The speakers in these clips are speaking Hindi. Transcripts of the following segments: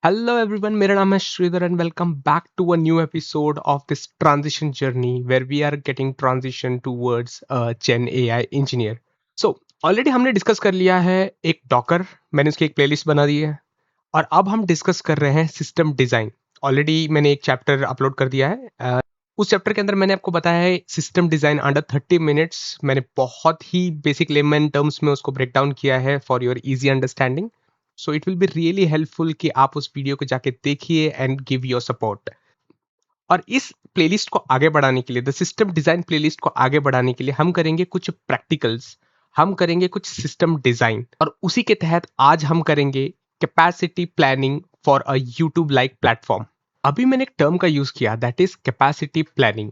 Hello everyone, मेरा नाम है Shridhar and welcome back to a new episode of this transition journey where we are getting transition towards a Gen AI engineer. So already हमने डिस्कस कर लिया है एक डॉकर, मैंने उसकी एक प्लेलिस्ट बना दी है और अब हम डिस्कस कर रहे हैं सिस्टम डिजाइन. ऑलरेडी मैंने एक चैप्टर अपलोड कर दिया है. उस चैप्टर के अंदर मैंने आपको बताया है सिस्टम डिजाइन अंडर 30 मिनट्स. मैंने बहुत ही बेसिक लेमन टर्म्स में उसको ब्रेक डाउन किया है for your easy understanding. So it will be really helpful कि आप उस वीडियो को जाके देखिए एंड गिव योर सपोर्ट. और इस प्लेलिस्ट को आगे बढ़ाने के लिए, द सिस्टम डिजाइन प्लेलिस्ट को आगे बढ़ाने के लिए हम करेंगे कुछ प्रैक्टिकल्स, हम करेंगे कुछ सिस्टम डिजाइन और उसी के तहत आज हम करेंगे capacity planning for a YouTube like platform. अभी मैंने एक टर्म का यूज किया, that is capacity planning.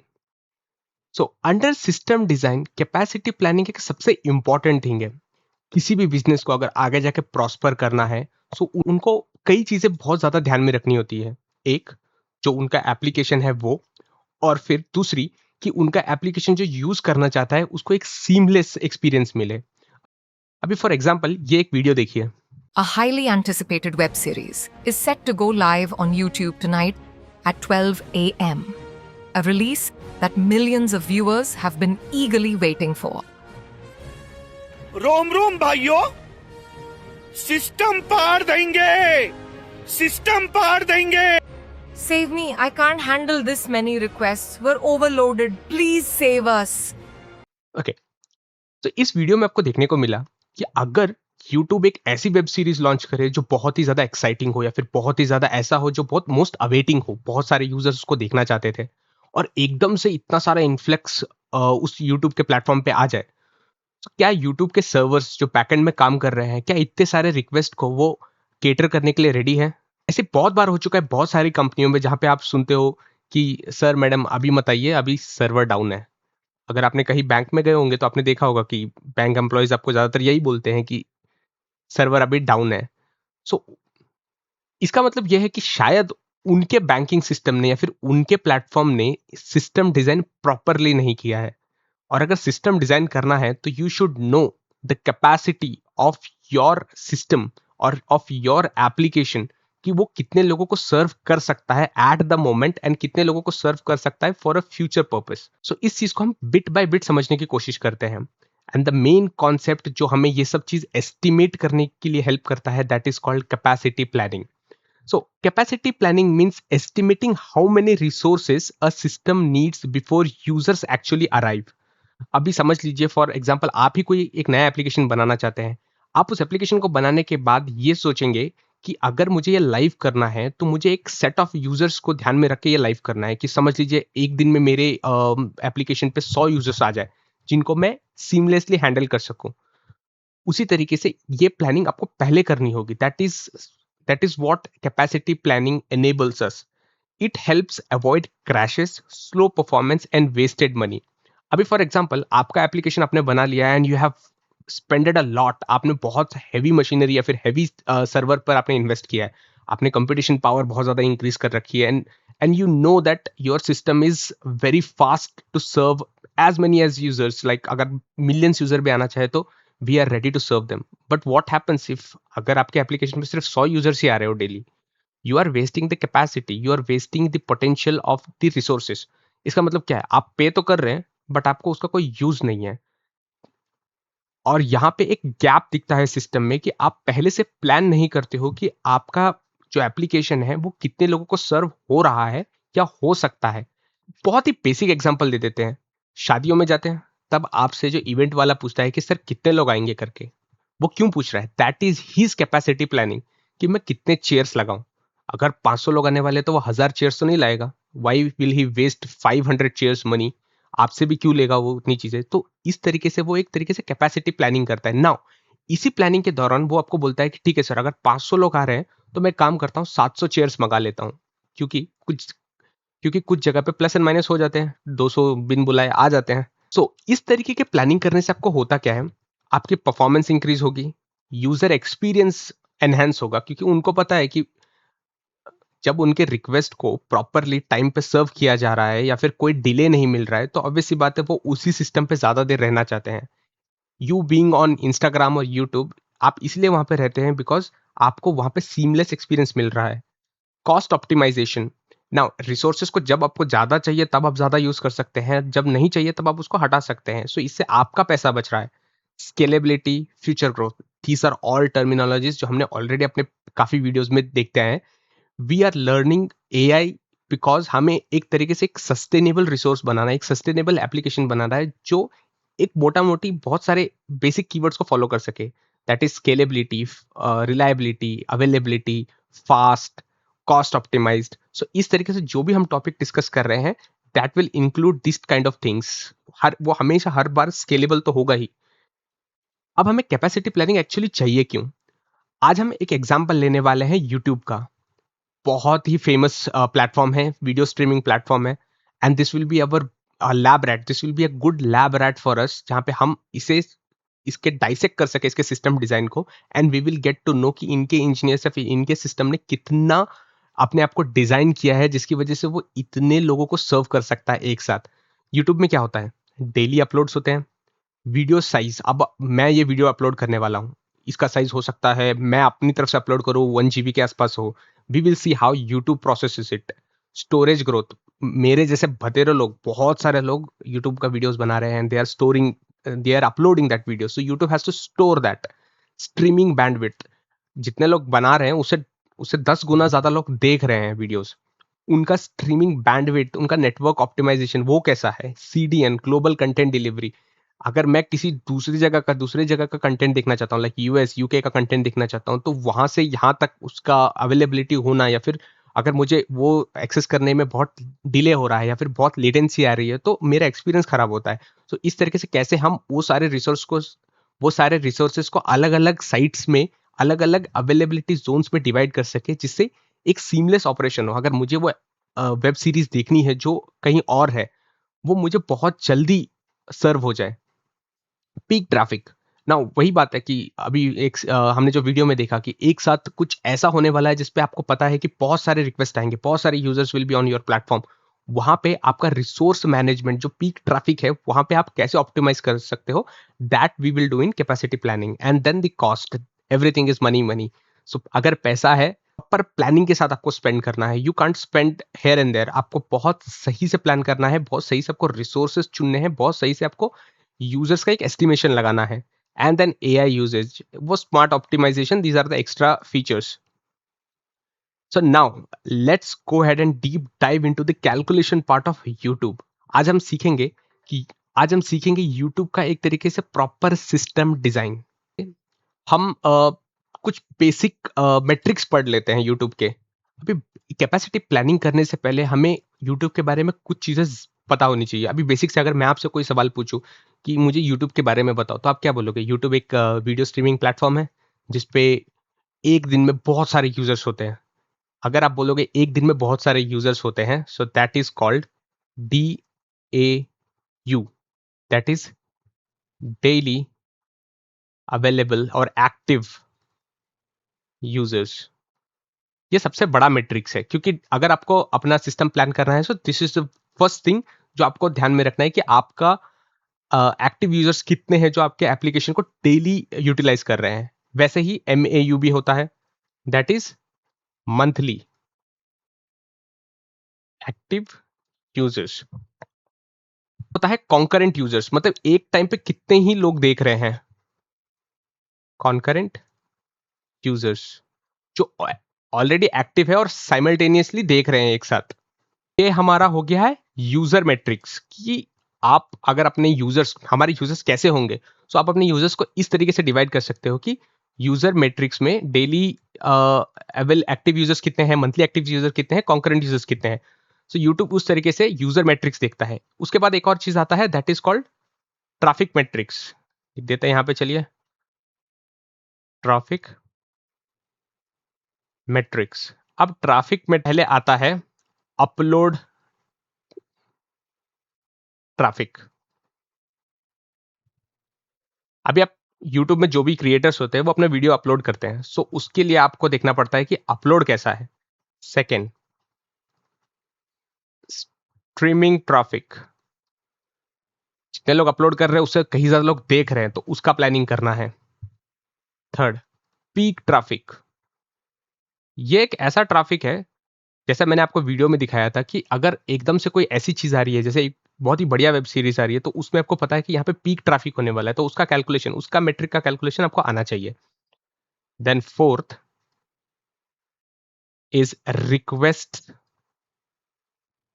So under system design capacity planning एक सबसे इंपॉर्टेंट थिंग है. किसी भी बिजनेस को अगर आगे जाके प्रॉस्पर करना है तो उनको कई चीजें बहुत ज्यादा ध्यान में रखनी होती है. एक, जो उनका एप्लीकेशन है वो, और फिर दूसरी कि उनका एप्लीकेशन जो यूज करना चाहता है उसको एक सीमलेस एक्सपीरियंस मिले. अभी फॉर एग्जांपल ये एक वीडियो देखिए. A highly anticipated web series is set to go live on YouTube tonight at 12 a.m. A release that millions of viewers have been eagerly waiting for. रोम रोम भाइयों, सिस्टम पार देंगे, सिस्टम पार देंगे. Save me, I can't handle this many requests. We're overloaded. Please save us. Okay, तो इस वीडियो में आपको देखने को मिला कि अगर YouTube एक ऐसी वेब सीरीज लॉन्च करे जो बहुत ही ज्यादा एक्साइटिंग हो या फिर बहुत ही ज्यादा ऐसा हो जो बहुत मोस्ट अवेटिंग हो, बहुत सारे यूजर्स उसको देखना चाहते थे, और एकदम से इतना सारा इन्फ्लक्स उस YouTube के प्लेटफॉर्म पे आ जाए, तो क्या YouTube के सर्वर्स जो बैकएंड में काम कर रहे हैं, क्या इतने सारे रिक्वेस्ट को वो केटर करने के लिए रेडी है? ऐसे बहुत बार हो चुका है बहुत सारी कंपनियों में जहां पे आप सुनते हो कि सर मैडम अभी मत आइए, अभी सर्वर डाउन है. अगर आपने कहीं बैंक में गए होंगे तो आपने देखा होगा कि बैंक एम्प्लॉयज आपको ज्यादातर यही बोलते हैं कि सर्वर अभी डाउन है. सो इसका मतलब यह है कि शायद उनके बैंकिंग सिस्टम ने या फिर उनके प्लेटफॉर्म ने सिस्टम डिजाइन प्रॉपरली नहीं किया है. और अगर सिस्टम डिजाइन करना है तो you should know the capacity of your system और ऑफ योर एप्लीकेशन कि वो कितने लोगों को सर्व कर सकता है एट द मोमेंट एंड कितने लोगों को सर्व कर सकता है फॉर अ फ्यूचर पर्पस. सो इस चीज को हम बिट बाय बिट समझने की कोशिश करते हैं. एंड द मेन कॉन्सेप्ट जो हमें ये सब चीज एस्टिमेट करने के लिए हेल्प करता है, that is called capacity planning. So capacity planning means estimating how many resources a system needs before users actually arrive. अभी समझ लीजिए फॉर एग्जांपल आप ही कोई एक नया एप्लीकेशन बनाना चाहते हैं. आप उस एप्लीकेशन को बनाने के बाद ये सोचेंगे कि अगर मुझे ये लाइव करना है तो मुझे एक सेट ऑफ यूजर्स को ध्यान में रख के ये लाइव करना है. कि समझ लीजिए एक दिन में मेरे एप्लीकेशन पे 100 यूजर्स आ जाए जिनको मैं सीमलेसली हैंडल कर सकूं. उसी तरीके से ये प्लानिंग आपको पहले करनी होगी. That is what capacity planning enables us. It helps avoid crashes, slow performance and wasted money. अभी फॉर एग्जांपल आपका एप्लीकेशन आपने बना लिया है and you have spended a lot. आपने बहुत हैवी मशीनरी या फिर हैवी सर्वर पर आपने इन्वेस्ट किया है. आपने कंपटीशन पावर बहुत ज्यादा इंक्रीज कर रखी है and you know that your system is very fast to serve as many as users. Like अगर मिलियंस यूजर भी आना चाहे तो we are ready to serve them. But what happens if अगर आपके एप्लीकेशन में सिर्फ 100 यूजर्स ही आ रहे हो daily, you are wasting the capacity, you are wasting the potential of the resources. इसका मतलब क्या है? आप पे तो कर रहे हैं बट आपको उसका कोई यूज नहीं है. और यहाँ पे एक गैप दिखता है सिस्टम में कि आप पहले से प्लान नहीं करते हो कि आपका जो एप्लीकेशन है वो कितने लोगों को सर्व हो रहा है या हो सकता है. बहुत ही बेसिक एग्जांपल दे देते हैं. शादियों में जाते हैं तब आपसे जो इवेंट वाला पूछता है कि सर कितने लोग आएंगे करके, वो क्यों पूछ रहा है? That is his capacity planning कि मैं कितने चेयर्स लगाऊं. अगर 500 लोग आने वाले तो वो 1000 चेयर्स तो नहीं लाएगा. Why will he waste 500 chairs money? आपसे भी क्यों लेगा वो उतनी चीजें? तो इस तरीके से वो एक तरीके से कैपेसिटी प्लानिंग करता है. नाउ इसी प्लानिंग के दौरान वो आपको बोलता है कि ठीक है सर, अगर 500 लोग आ रहे हैं तो मैं काम करता हूँ 700 चेयर्स मंगा लेता हूँ. क्योंकि कुछ जगह पे प्लस एंड माइनस हो जाते हैं, 200 बिन बुलाए आ जाते हैं. सो इस तरीके के प्लानिंग करने से आपको होता क्या है? आपकी परफॉर्मेंस इंक्रीज होगी, यूजर एक्सपीरियंस एनहेंस होगा, क्योंकि उनको पता है कि जब उनके रिक्वेस्ट को प्रॉपरली टाइम पे सर्व किया जा रहा है या फिर कोई डिले नहीं मिल रहा है तो ऑब्वियस सी बात है वो उसी सिस्टम पे ज्यादा देर रहना चाहते हैं. यू बीइंग ऑन इंस्टाग्राम और यूट्यूब, आप इसलिए वहां पे रहते हैं बिकॉज आपको वहां पे सीमलेस एक्सपीरियंस मिल रहा है. Cost optimisation. नाउ रिसोर्सेज को जब आपको ज़्यादा चाहिए तब आप ज़्यादा यूज़ कर सकते हैं, जब नहीं चाहिए तब आप उसको हटा सकते हैं। सो इससे आपका पैसा बच रहा है। Scalability, future growth, these are all terminologies जो हमने ऑलरेडी अपने काफ़ी वीडियोज़ में देखते हैं। We are learning AI because हमें एक तरीके से एक सस्टेनेबल रिसोर्स बनाना है, एक सस्टेनेबल एप्लीकेशन बनाना है जो एक मोटा मोटी बहुत सारे बेसिक कीवर्ड्स को फॉलो कर सके। That is scalability, reliability, availability, fast, cost optimized. So इस तरीके से जो भी हम टॉपिक डिस्कस कर रहे हैं that will include this kind of things. वो हमेशा हर बार स्केलेबल तो होगा ही। अब हमें कैपेसिटी प्लानिंग एक्चुअली चाहिए क्यों? आज हम एक एग्जाम्पल लेने वाले हैं यूट्यूब का। बहुत ही फेमस प्लेटफॉर्म है, वीडियो स्ट्रीमिंग प्लेटफॉर्म है, and this will be our lab rat, this will be a good lab rat for us, जहाँ पे हम इसके डाइसेक्ट कर सके इसके सिस्टम डिजाइन को, and we will get to know कि इनके इंजीनियर्स या फिर इनके सिस्टम ने कितना अपने आप को डिजाइन किया है जिसकी वजह से वो इतने लोगों को सर्व कर सकता है एक साथ। यूट्यूब में क्या होता है, डेली अपलोड्स होते हैं। वीडियो साइज, अब मैं ये वीडियो अपलोड करने वाला हूँ, इसका साइज हो सकता है मैं अपनी तरफ से अपलोड करूँ 1 GB के आसपास हो। We will see how YouTube processes it. Storage growth, मेरे जैसे बतेरे लोग, बहुत सारे लोग यूट्यूब का वीडियोस बना रहे हैं, they are uploading that video, so YouTube has to store that. Streaming bandwidth, जितने लोग बना रहे हैं उससे उससे 10 गुना ज्यादा लोग देख रहे हैं वीडियोस, उनका स्ट्रीमिंग बैंडविड्थ, उनका नेटवर्क ऑप्टिमाइजेशन वो कैसा है। CDN, ग्लोबल कंटेंट डिलीवरी, अगर मैं किसी दूसरी जगह का कंटेंट देखना चाहता हूँ, लाइक US UK का कंटेंट देखना चाहता हूँ, तो वहां से यहाँ तक उसका अवेलेबिलिटी होना, या फिर अगर मुझे वो एक्सेस करने में बहुत डिले हो रहा है या फिर बहुत लेटेंसी आ रही है तो मेरा एक्सपीरियंस खराब होता है। तो इस तरीके से कैसे हम वो सारे रिसोर्सेज को अलग अलग साइट्स में, अलग अलग अवेलेबिलिटी जोन्स में डिवाइड कर सके, जिससे एक सीमलेस ऑपरेशन हो। अगर मुझे वो वेब सीरीज देखनी है जो कहीं और है, वो मुझे बहुत जल्दी सर्व हो जाए। पीक ट्रैफिक, ना वही बात है कि अभी हमने जो वीडियो में देखा कि एक साथ कुछ ऐसा होने वाला है जिसपे आपको पता है कि बहुत सारे रिक्वेस्ट आएंगे, बहुत सारे users will be on your platform. वहां पे आपका रिसोर्स मैनेजमेंट, जो पीक ट्रैफिक है, वहां पे आप कैसे ऑप्टिमाइज कर सकते हो, that we will do in capacity planning. And then the cost, everything is money money. So अगर पैसा है, पर प्लानिंग के साथ आपको स्पेंड करना है। You can't spend here and there, आपको बहुत सही से प्लान करना है, बहुत सही से आपको रिसोर्सेज चुनने हैं, बहुत सही से आपको यूजर्स का एक एस्टिमेशन लगाना है। एंड देन AI यूजेज, वो smart optimization, these are the extra features. So now let's go ahead and deep dive into the calculation part of YouTube. आज हम सीखेंगे यूट्यूब का एक तरीके से प्रॉपर सिस्टम डिजाइन। हम कुछ बेसिक मेट्रिक्स पढ़ लेते हैं यूट्यूब के। अभी कैपेसिटी प्लानिंग करने से पहले हमें यूट्यूब के बारे में कुछ चीज़ें पता होनी चाहिए। अभी बेसिक से अगर मैं आपसे कोई सवाल पूछूं कि मुझे यूट्यूब के बारे में बताओ, तो आप क्या बोलोगे? यूट्यूब एक वीडियो स्ट्रीमिंग प्लेटफॉर्म है जिसपे एक दिन में बहुत सारे यूजर्स होते हैं। अगर आप बोलोगे एक दिन में बहुत सारे यूजर्स होते हैं, so that is called DAU, that is daily available और एक्टिव यूजर्स। ये सबसे बड़ा मेट्रिक्स है, क्योंकि अगर आपको अपना सिस्टम प्लान करना है, सो this is the first thing जो आपको ध्यान में रखना है कि आपका एक्टिव यूजर्स कितने हैं जो आपके एप्लीकेशन को डेली यूटिलाइज कर रहे हैं। वैसे ही MAU भी होता है, that is monthly active users. होता है कॉन्करेंट यूजर्स, मतलब एक टाइम पे कितने ही लोग देख रहे हैं। कॉन्करेंट यूजर्स जो ऑलरेडी एक्टिव है और साइमल्टेनियसली देख रहे हैं एक साथ। ये हमारा हो गया है यूजर मैट्रिक्स, कि आप अगर अपने यूजर्स, हमारे यूजर्स कैसे होंगे, सो आप अपने यूजर्स को इस तरीके से डिवाइड कर सकते हो कि यूजर मैट्रिक्स में डेली एक्टिव यूजर्स कितने हैं, मंथली एक्टिव यूजर कितने हैं, कॉन्करेंट यूजर्स कितने हैं। सो यूट्यूब उस तरीके से यूजर मैट्रिक्स देखता है। उसके बाद एक और चीज आता है, that is called traffic matrix. देते हैं यहाँ पे, चलिए, ट्रैफिक मैट्रिक्स। अब ट्रैफिक में पहले आता है अपलोड ट्रैफिक। अभी आप YouTube में जो भी क्रिएटर्स होते हैं वो अपना वीडियो अपलोड करते हैं, सो उसके लिए आपको देखना पड़ता है कि अपलोड कैसा है। सेकेंड, स्ट्रीमिंग ट्रैफिक, जितने लोग अपलोड कर रहे हैं उससे कहीं ज्यादा लोग देख रहे हैं, तो उसका प्लानिंग करना है। थर्ड, पीक ट्रैफिक, ये एक ऐसा ट्रैफिक है जैसा मैंने आपको वीडियो में दिखाया था कि अगर एकदम से कोई ऐसी चीज आ रही है, जैसे एक बहुत ही बढ़िया वेब सीरीज आ रही है, तो उसमें आपको पता है कि यहाँ पे पीक ट्रैफिक होने वाला है, तो उसका कैलकुलेशन, उसका मेट्रिक का कैलकुलेशन आपको आना चाहिए। Then fourth is request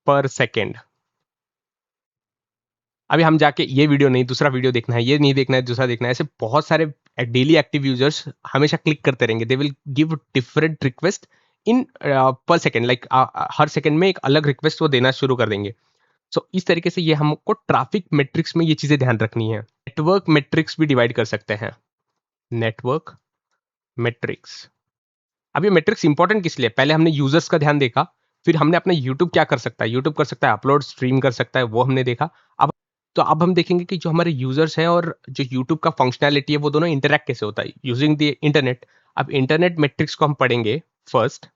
per second. अभी हम जाके ये वीडियो नहीं, दूसरा वीडियो देखना है, ये नहीं देखना है, दूसरा देखना है, ऐसे बहुत सारे डेली एक्टिव यूजर्स हमेशा क्लिक करते रहेंगे। They will give different request in पर सेकेंड, लाइक हर सेकेंड में एक अलग रिक्वेस्ट वो देना शुरू कर देंगे। सो इस तरीके से ये हमको ट्रैफिक मेट्रिक्स में ये चीजें ध्यान रखनी है। नेटवर्क मेट्रिक्स भी डिवाइड कर सकते हैं, नेटवर्क मेट्रिक्स। अब ये मेट्रिक्स इंपॉर्टेंट किस लिए? पहले हमने यूजर्स का ध्यान देखा, फिर हमने अपना यूट्यूब क्या कर सकता है, यूट्यूब कर सकता है अपलोड, स्ट्रीम कर सकता है, वो हमने देखा। अब तो अब हम देखेंगे कि जो हमारे यूजर्स हैं और जो यूट्यूब का फंक्शनैलिटी है, वो दोनों इंटरैक्ट कैसे होता है यूजिंग द इंटरनेट। अब इंटरनेट मेट्रिक्स को हम पढ़ेंगे। First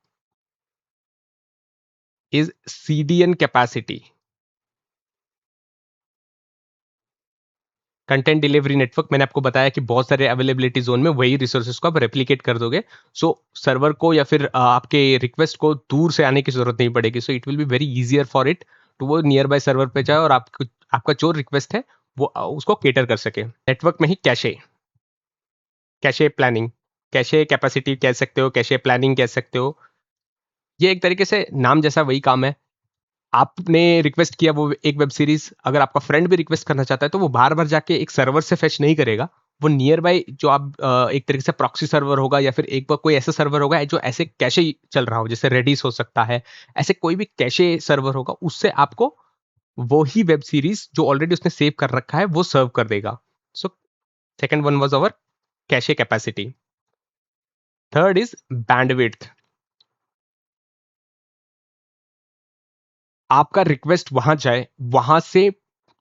is CDN capacity, content delivery network. मैंने आपको बताया कि बहुत सारे अवेलेबिलिटी जोन में वही रिसोर्सेज को आप रेप्लिकेट कर दोगे, सो सर्वर को या फिर आपके रिक्वेस्ट को दूर से आने की जरूरत नहीं पड़ेगी। So it will be very easier for it to वो नियर बाय सर्वर पे जाए और आपको आपका जो रिक्वेस्ट है वो उसको केटर कर सके। नेटवर्क में ही cache, cache planning, cache capacity कह सकते हो, कैशे प्लानिंग कह सकते हो। ये एक तरीके से नाम जैसा वही काम है। आपने रिक्वेस्ट किया वो एक वेब सीरीज, अगर आपका फ्रेंड भी रिक्वेस्ट करना चाहता है तो वो बार बार जाके एक सर्वर से फेच नहीं करेगा। वो नियर बाय जो आप एक तरीके से प्रॉक्सी सर्वर होगा या फिर एक बार कोई ऐसा सर्वर होगा जो ऐसे कैशे चल रहा हो, जैसे रेडिस हो सकता है, ऐसे कोई भी कैशे सर्वर होगा, उससे आपको वो ही वेब सीरीज जो ऑलरेडी उसने सेव कर रखा है वो सर्व कर देगा। So second one was our cache capacity. Third is bandwidth. आपका रिक्वेस्ट वहां जाए, वहां से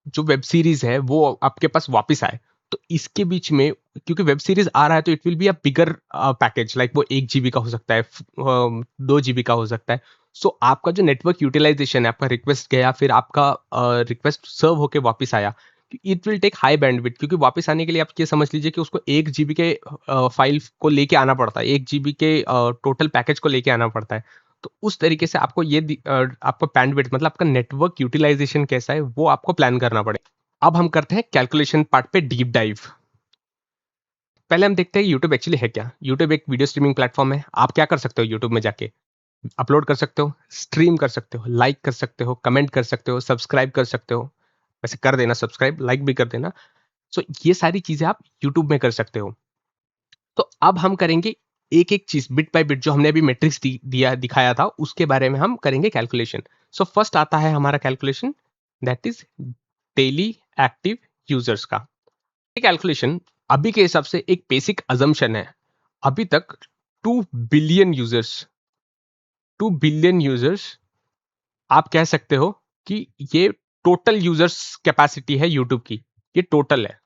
जो वेब सीरीज है वो आपके पास वापस आए, तो इसके बीच में क्योंकि वेब सीरीज आ रहा है तो it will be a bigger package, like वो 1 GB का हो सकता है, 2 GB का हो सकता है। सो आपका जो नेटवर्क यूटिलाइजेशन है, आपका रिक्वेस्ट गया, फिर आपका रिक्वेस्ट सर्व होके वापस आया, it will take high bandwidth, क्योंकि वापस आने के लिए आप ये समझ लीजिए कि उसको 1 GB के फाइल को लेके आना पड़ता है, 1 GB के टोटल पैकेज को लेके आना पड़ता है। तो उस तरीके से आपको ये आपका बैंडविड्थ मतलब आपका नेटवर्क यूटिलाइजेशन कैसा है वो आपको प्लान करना पड़ेगा। अब हम करते हैं कैलकुलेशन पार्ट पे डीप डाइव। पहले हम देखते हैं यूट्यूब एक्चुअली है क्या। यूट्यूब एक वीडियो स्ट्रीमिंग प्लेटफॉर्म है। आप क्या कर सकते हो यूट्यूब में जाके? अपलोड कर सकते हो, स्ट्रीम कर सकते हो, लाइक कर सकते हो, कमेंट कर सकते हो, सब्सक्राइब कर सकते हो। वैसे कर देना सब्सक्राइब, लाइक भी कर देना। सो ये सारी चीजें आप यूट्यूब में कर सकते हो। तो अब हम करेंगे एक एक चीज बिट बाय बिट, जो हमने अभी मैट्रिक्स दिया दिखाया था उसके बारे में हम करेंगे कैलकुलेशन। सो फर्स्ट आता है हमारा calculation, that is daily active users का कैलकुलेशन। अभी के हिसाब से एक बेसिक अजम्पशन है, अभी तक 2 बिलियन यूजर्स, 2 बिलियन यूजर्स आप कह सकते हो कि ये टोटल यूजर्स कैपेसिटी है यूट्यूब की, ये टोटल है।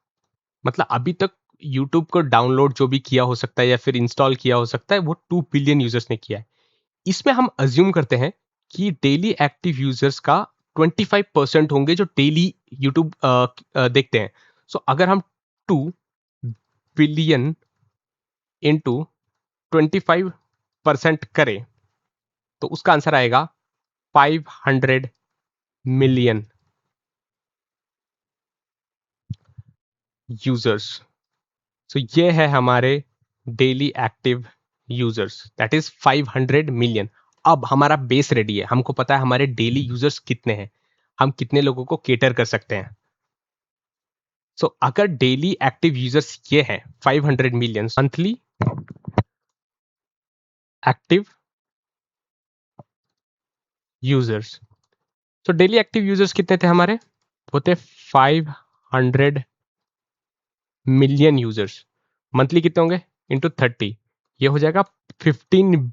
मतलब अभी तक यूट्यूब को डाउनलोड जो भी किया हो सकता है या फिर इंस्टॉल किया हो सकता है वो 2 बिलियन यूजर्स ने किया है। इसमें हम अज्यूम करते हैं कि डेली एक्टिव यूजर्स का 25% होंगे जो डेली यूट्यूब देखते हैं। सो अगर हम 2 बिलियन इंटू 25% करें तो उसका आंसर आएगा 500 मिलियन यूजर्स। सो ये है हमारे daily active users, that is 500 million. अब हमारा बेस रेडी है, हमको पता है हमारे डेली यूजर्स कितने हैं, हम कितने लोगों को केटर कर सकते हैं। सो अगर डेली एक्टिव यूजर्स ये है 500 मिलियन, मंथली एक्टिव यूजर्स, तो डेली एक्टिव यूजर्स कितने थे हमारे? वो थे 500 मिलियन यूजर्स। मंथली कितने होंगे? इंटू 30, ये हो जाएगा 15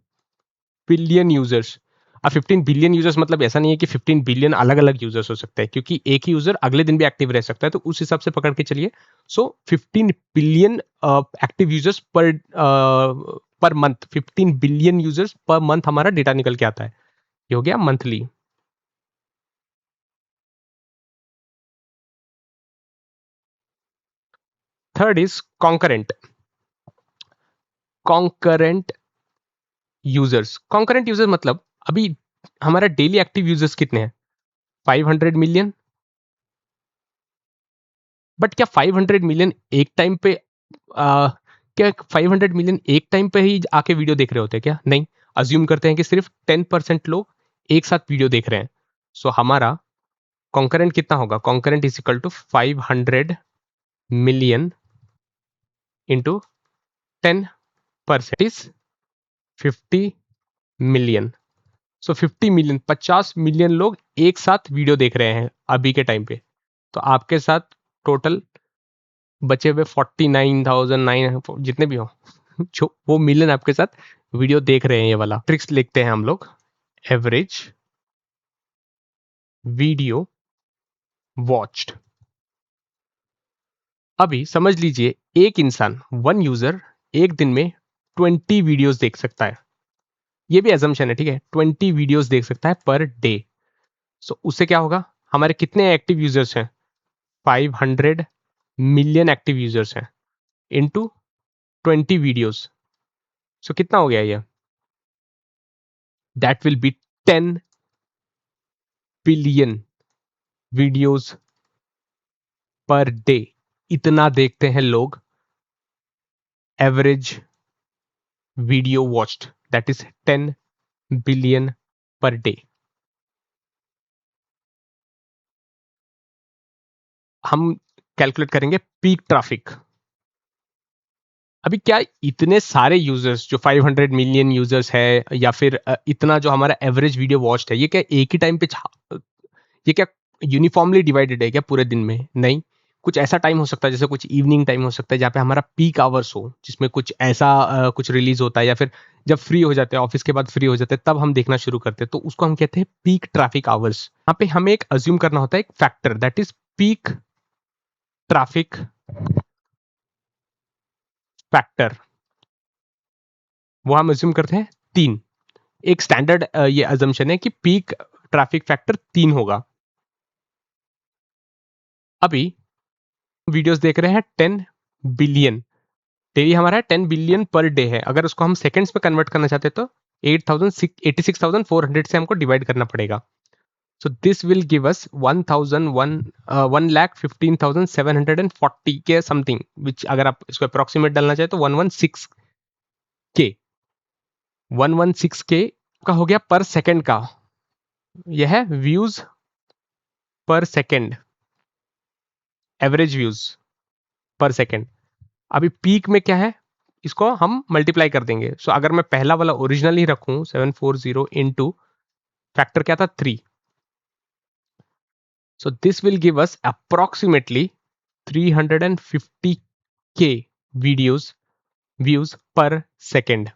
बिलियन यूजर्स। अब 15 बिलियन यूजर्स मतलब ऐसा नहीं है कि 15 बिलियन अलग अलग यूजर्स हो सकते हैं, क्योंकि एक ही यूजर अगले दिन भी एक्टिव रह सकता है, तो उस हिसाब से पकड़ के चलिए। सो 15 billion active users per month, 15 billion users per month हमारा डेटा निकल के आता है। ये हो गया monthly. Third is concurrent, concurrent users. Concurrent user मतलब अभी हमारा डेली एक्टिव यूजर्स कितने हैं? 500 मिलियन। बट क्या 500 मिलियन एक टाइम पे क्या 500 मिलियन एक टाइम पे ही आके वीडियो देख रहे होते हैं क्या? नहीं, अज्यूम करते हैं कि सिर्फ 10% लोग एक साथ वीडियो देख रहे हैं। सो हमारा कॉन्करेंट कितना होगा? Concurrent is equal to 500 million into 10% is 50 million. So 50 million, 50 million लोग एक साथ वीडियो देख रहे हैं अभी के टाइम पे। तो आपके साथ टोटल बचे हुए 49,009 जितने भी हो जो वो मिलियन आपके साथ वीडियो देख रहे हैं। ये वाला ट्रिक्स लिखते हैं हम लोग, एवरेज वीडियो वॉच्ड। अभी समझ लीजिए एक इंसान, वन यूजर, एक दिन में 20 वीडियोस देख सकता है। ये भी एजम्पशन है, ठीक है, 20 वीडियोस देख सकता है पर डे। सो उससे क्या होगा? हमारे कितने एक्टिव यूजर्स हैं? 500 मिलियन एक्टिव यूजर्स हैं इनटू 20 वीडियोस। सो कितना हो गया ये? That will be 10 billion videos per day. इतना देखते हैं लोग average video watched, that is 10 billion per day. हम कैलकुलेट करेंगे पीक ट्रैफिक। अभी क्या इतने सारे यूजर्स जो 500 मिलियन यूजर्स है या फिर इतना जो हमारा एवरेज वीडियो वॉच्ड है, ये क्या एक ही टाइम पे ये क्या यूनिफॉर्मली डिवाइडेड है क्या पूरे दिन में? नहीं, कुछ ऐसा टाइम हो सकता है, जैसे कुछ इवनिंग टाइम हो सकता है जहाँ पे हमारा पीक आवर्स हो, जिसमें कुछ ऐसा कुछ रिलीज होता है, या फिर जब फ्री हो जाते हैं, ऑफिस के बाद फ्री हो जाते हैं, तब हम देखना शुरू करते हैं, तो उसको हम कहते हैं पीक ट्रैफिक आवर्स। यहाँ पे हमें एक अज्यूम करना होता है एक factor, that is peak traffic factor. वो हम अज्यूम करते हैं 3। एक स्टैंडर्ड ये अजम्पशन है कि पीक ट्रैफिक फैक्टर 3 होगा। अभी वीडियोस देख रहे हैं 10 बिलियन, डेली हमारा 10 बिलियन पर डे है। अगर उसको हम सेकंड्स में कन्वर्ट करना चाहते हैं तो 86,400 से हमको डिवाइड करना पड़ेगा। सो दिस विल गिव अस 1,15,740 के समथिंग, विच अगर आप इसको अप्रोक्सीमेट डालना चाहे तो 116 के 116 के का हो गया पर सेकंड का। यह है views per second, average views per second. अभी पीक में क्या है, इसको हम मल्टीप्लाई कर देंगे। सो अगर मैं पहला वाला ओरिजिनल ही रखूं 740 इंटू फैक्टर क्या था 3, so this will give us approximately 350k videos views per second,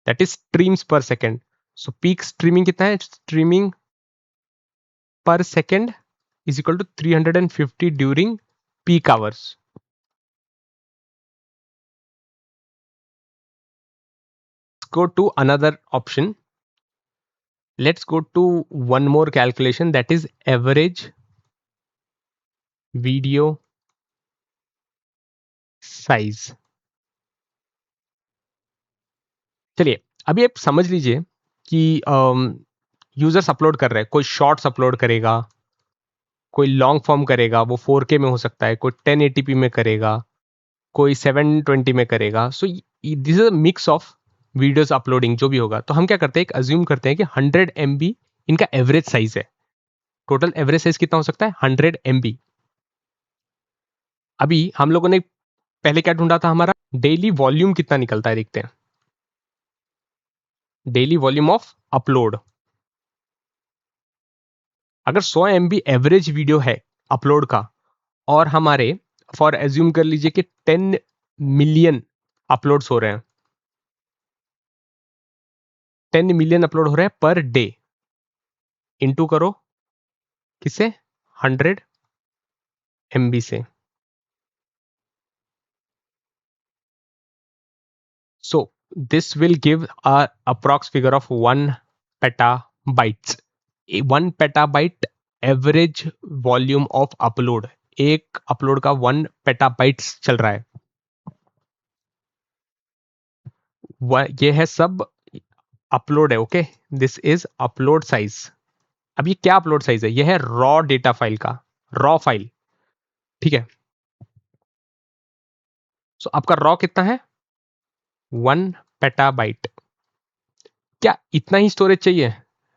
that is streams per second. So peak streaming कितना है? Streaming per second is equal to 350 during peak hours. Go to another option. Let's go to one more calculation, that is average video size. चलिए अभी आप समझ लीजिए कि यूजर्स अपलोड कर रहे हैं, कोई शॉर्ट्स अपलोड करेगा, कोई लॉन्ग फॉर्म करेगा, वो 4K में हो सकता है, कोई 1080p में करेगा, कोई 720 में करेगा। सो this is a mix of videos uploading जो भी होगा। तो हम क्या करते हैं, एक अज्यूम करते हैं कि 100 MB इनका एवरेज साइज है। टोटल एवरेज साइज कितना हो सकता है? 100 MB। अभी हम लोगों ने पहले क्या ढूंढा था, हमारा डेली वॉल्यूम कितना निकलता है, देखते हैं। डेली वॉल्यूम ऑफ अपलोड, अगर 100 MB एवरेज वीडियो है अपलोड का, और हमारे फॉर एज्यूम कर लीजिए कि 10 मिलियन अपलोड्स हो रहे हैं, 10 मिलियन अपलोड हो रहे हैं पर डे, इंटू करो किससे? 100 MB से। So this will give a approx figure of 1 petabytes. 1 petabyte average volume of upload, एक अपलोड का 1 पेटाबाइट्स चल रहा है। ये है सब अपलोड है, okay, this is upload size. अब ये क्या अपलोड साइज है? ये है रॉ डेटा फाइल का, रॉ फाइल, ठीक है। सो आपका रॉ कितना है? 1 पेटाबाइट। क्या इतना ही स्टोरेज चाहिए?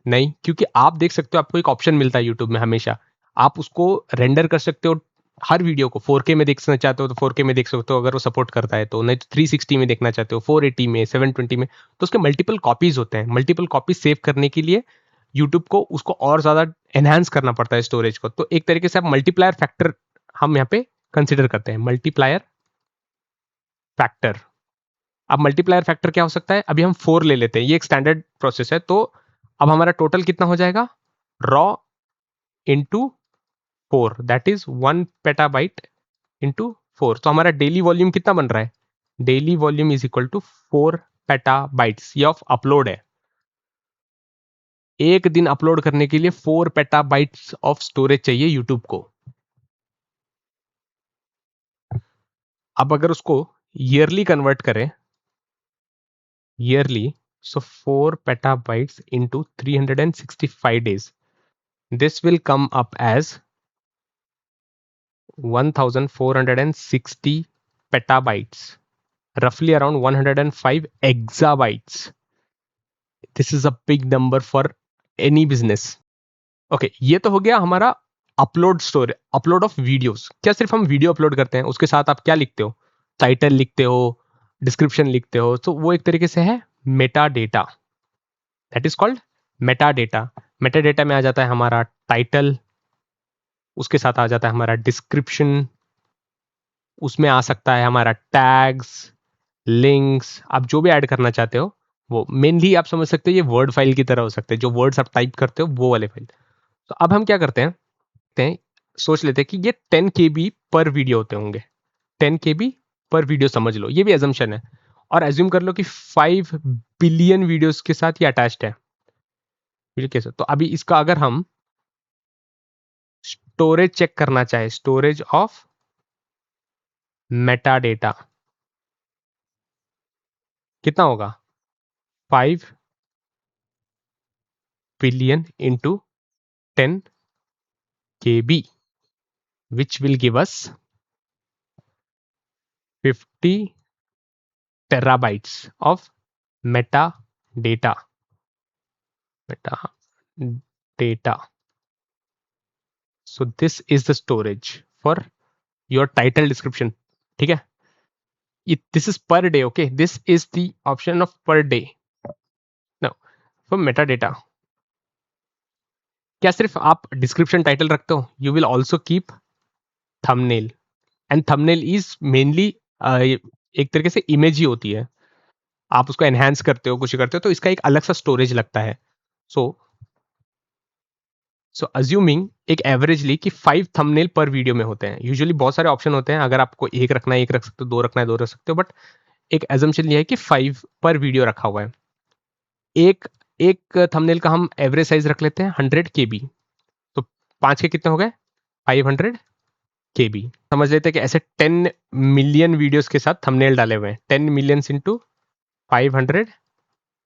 नहीं, क्योंकि आप देख सकते हो, आपको एक ऑप्शन मिलता है यूट्यूब में हमेशा, आप उसको रेंडर कर सकते हो हर वीडियो को। 4K में देखना चाहते हो तो 4K में देख सकते हो अगर वो सपोर्ट करता है तो, नहीं तो 360 में देखना चाहते हो, 480 में, 720 में, तो उसके मल्टीपल कॉपीज होते हैं। मल्टीपल कॉपीज सेव करने के लिए यूट्यूब को उसको और ज्यादा एनहांस करना पड़ता है स्टोरेज को। तो एक तरीके से आप मल्टीप्लायर फैक्टर हम यहाँ पे कंसिडर करते हैं, मल्टीप्लायर फैक्टर। अब मल्टीप्लायर फैक्टर क्या हो सकता है? अभी हम 4 ले लेते हैं, ये एक स्टैंडर्ड प्रोसेस है। तो अब हमारा टोटल कितना हो जाएगा? Raw into 4, that is 1 petabyte into 4। तो हमारा डेली वॉल्यूम कितना बन रहा है? Daily volume is equal to 4 petabytes. ये ऑफ अपलोड है। एक दिन अपलोड करने के लिए 4 पेटाबाइट्स ऑफ स्टोरेज चाहिए यूट्यूब को। अब अगर उसको ईयरली कन्वर्ट करें, yearly, so 4 petabytes into 365 days, this will come up as 1460 petabytes, roughly around 105 exabytes. This is a big number for any business. Okay, ये तो हो गया हमारा upload storage, upload of videos. क्या सिर्फ हम वीडियो अपलोड करते हैं? उसके साथ आप क्या लिखते हो? टाइटल लिखते हो, डिस्क्रिप्शन लिखते हो, तो वो एक तरीके से है Meta data, that is called Meta data. Meta data में आ जाता है हमारा टाइटल, उसके साथ आ जाता है हमारा डिस्क्रिप्शन, उसमें आ सकता है हमारा टैग्स, लिंक्स, आप जो भी ऐड करना चाहते हो वो। मेनली आप समझ सकते हो ये वर्ड फाइल की तरह हो सकते हैं, जो वर्ड्स आप टाइप करते हो वो वाले फाइल। तो अब हम क्या करते हैं, सोच लेते हैं कि ये 10 KB पर वीडियो होते होंगे। 10 KB पर वीडियो समझ लो, ये भी एजम्पशन है। और एज्यूम कर लो कि 5 बिलियन वीडियोस के साथ ये अटैच्ड है वीडियो के साथ। तो अभी इसका अगर हम स्टोरेज चेक करना चाहे, स्टोरेज ऑफ मेटा डेटा कितना होगा? 5 billion into 10 KB, which will give us 50 terabytes of metadata. Metadata. So this is the storage for your title description. ठीक है? This is per day. Okay, this is the option of per day. Now for metadata, क्या सिर्फ आप डिस्क्रिप्शन टाइटल रखते हो? You will also keep thumbnail, and thumbnail is mainly एक तरीके से इमेज ही होती है, आप उसको एनहांस करते हो, कुछ करते हो, तो इसका एक अलग सा स्टोरेज लगता है। सो अज्यूमिंग एक एवरेजली कि 5 थंबनेल पर वीडियो में होते हैं। यूजुअली बहुत सारे ऑप्शन होते हैं, अगर आपको एक रखना है एक रख सकते हो, 2 रखना है 2 रख सकते हो, बट एक एजम्पशन ये है कि 5 पर वीडियो रखा हुआ है। एक थंबनेल का हम एवरेज साइज रख लेते हैं 100 KB। तो 5 के कितने हो गए? 500 KB। समझ लेते हैं कि ऐसे 10 मिलियन वीडियोस के साथ थंबनेल डाले हुए हैं। 10 million into 500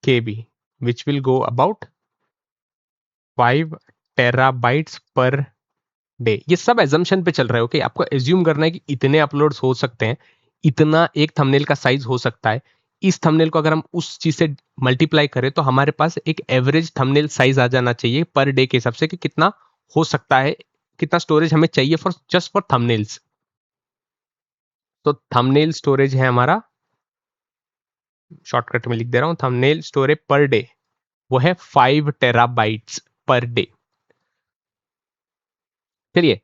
KB, which will go about 5 terabytes per day. ये सब एजम्पशन पे चल रहा है। ओके, आपको एज्यूम करना है कि इतने अपलोड्स हो सकते हैं, इतना एक थंबनेल का साइज हो सकता है। इस थंबनेल को अगर हम उस चीज से मल्टीप्लाई करें तो हमारे पास एक एवरेज थंबनेल साइज आ जाना चाहिए पर डे के हिसाब से, कि कितना हो सकता है, कितना स्टोरेज हमें चाहिए फॉर जस्ट फॉर थंबनेल्स। तो थंबनेल स्टोरेज है हमारा, शॉर्टकट में लिख दे रहा हूं, थंबनेल स्टोरेज पर डे वो है 5 टेराबाइट्स पर डे। चलिए,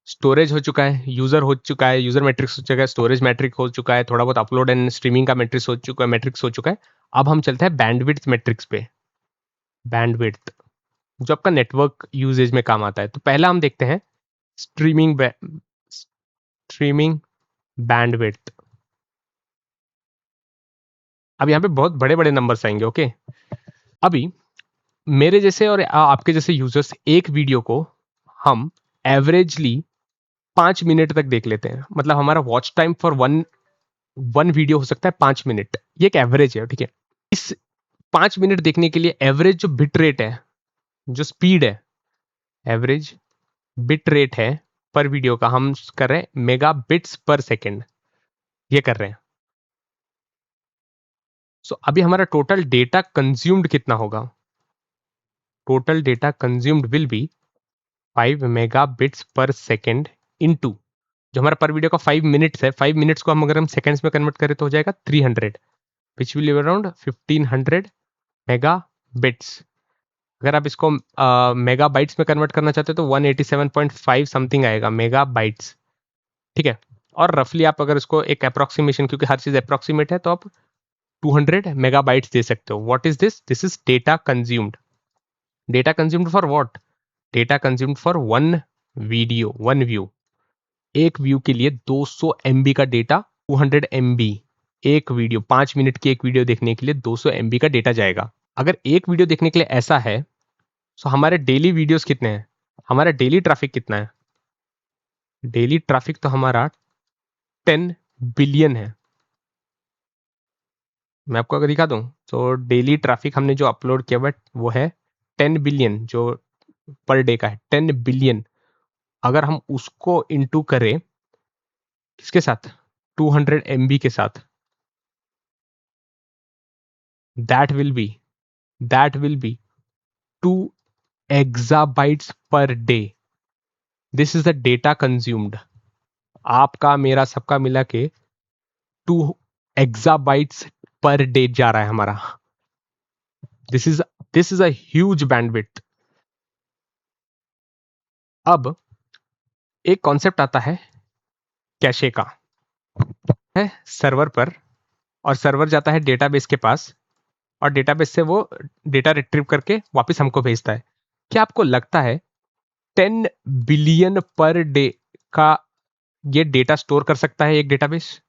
स्टोरेज हो चुका है, यूजर हो चुका है, यूजर मैट्रिक्स हो चुका है, स्टोरेज मैट्रिक हो चुका है, थोड़ा बहुत अपलोड एंड स्ट्रीमिंग का मैट्रिक्स हो चुका है, अब हम चलते हैं बैंडविड्थ मैट्रिक्स पे। बैंडविड्थ जो आपका नेटवर्क यूजेज में काम आता है। तो पहला हम देखते हैं स्ट्रीमिंग बैंडविड्थ। अब यहाँ पे बहुत बड़े बड़े नंबर्स आएंगे। ओके, अभी मेरे जैसे और आपके जैसे यूजर्स एक वीडियो को हम एवरेजली 5 मिनट तक देख लेते हैं। मतलब हमारा watch time for one video हो सकता है 5 मिनट, ये एक एवरेज है। ठीक है, इस 5 मिनट देखने के लिए एवरेज जो बिट रेट है, जो स्पीड है, एवरेज बिट रेट है पर वीडियो का, हम कर रहे हैं मेगा बिट्स पर सेकेंड, ये कर रहे हैं। सो अभी हमारा टोटल डेटा कंज्यूम्ड कितना होगा? Total data consumed will be 5 mega bits पर सेकेंड इनटू जो हमारा पर वीडियो का 5 मिनट्स है, 5 मिनट्स को हम अगर हम सेकेंड्स में कन्वर्ट करें तो हो जाएगा 300, which will around 1500 mega bits. अगर आप इसको मेगा बाइट्स में कन्वर्ट करना चाहते हो तो 187.5 समथिंग आएगा मेगा बाइट्स, ठीक है। और रफली आप अगर इसको एक अप्रोक्सीमेशन, क्योंकि हर चीज अप्रोक्सीमेट है, तो आप 200 मेगा बाइट्स दे सकते हो। What is this? This is data consumed. Data consumed for what? Data consumed for one video, one view. एक व्यू के लिए 200 MB का डेटा, 200 MB एक वीडियो, 5 मिनट की एक वीडियो देखने के लिए 200 MB का डेटा जाएगा। अगर एक वीडियो देखने के लिए ऐसा है, तो हमारे डेली वीडियोस कितने हैं? हमारा डेली ट्रैफिक कितना है? डेली ट्रैफिक तो हमारा 10 बिलियन है। मैं आपको अगर दिखा दूं तो डेली ट्रैफिक हमने जो अपलोड किया बट वो है 10 बिलियन, जो पर डे का है 10 बिलियन। अगर हम उसको इनटू करें किसके साथ? 200 MB के साथ, that will be 2 exabytes per day. This is the data consumed. आपका मेरा सबका मिला के 2 exabytes पर डे जा रहा है हमारा। This is a huge bandwidth. अब एक कॉन्सेप्ट आता है कैशे का, है सर्वर पर, और सर्वर जाता है डेटाबेस के पास, और डेटाबेस से वो डेटा रिट्रीव करके वापस हमको भेजता है। क्या आपको लगता है 10 बिलियन पर डे का ये डेटा स्टोर कर सकता है एक डेटाबेस?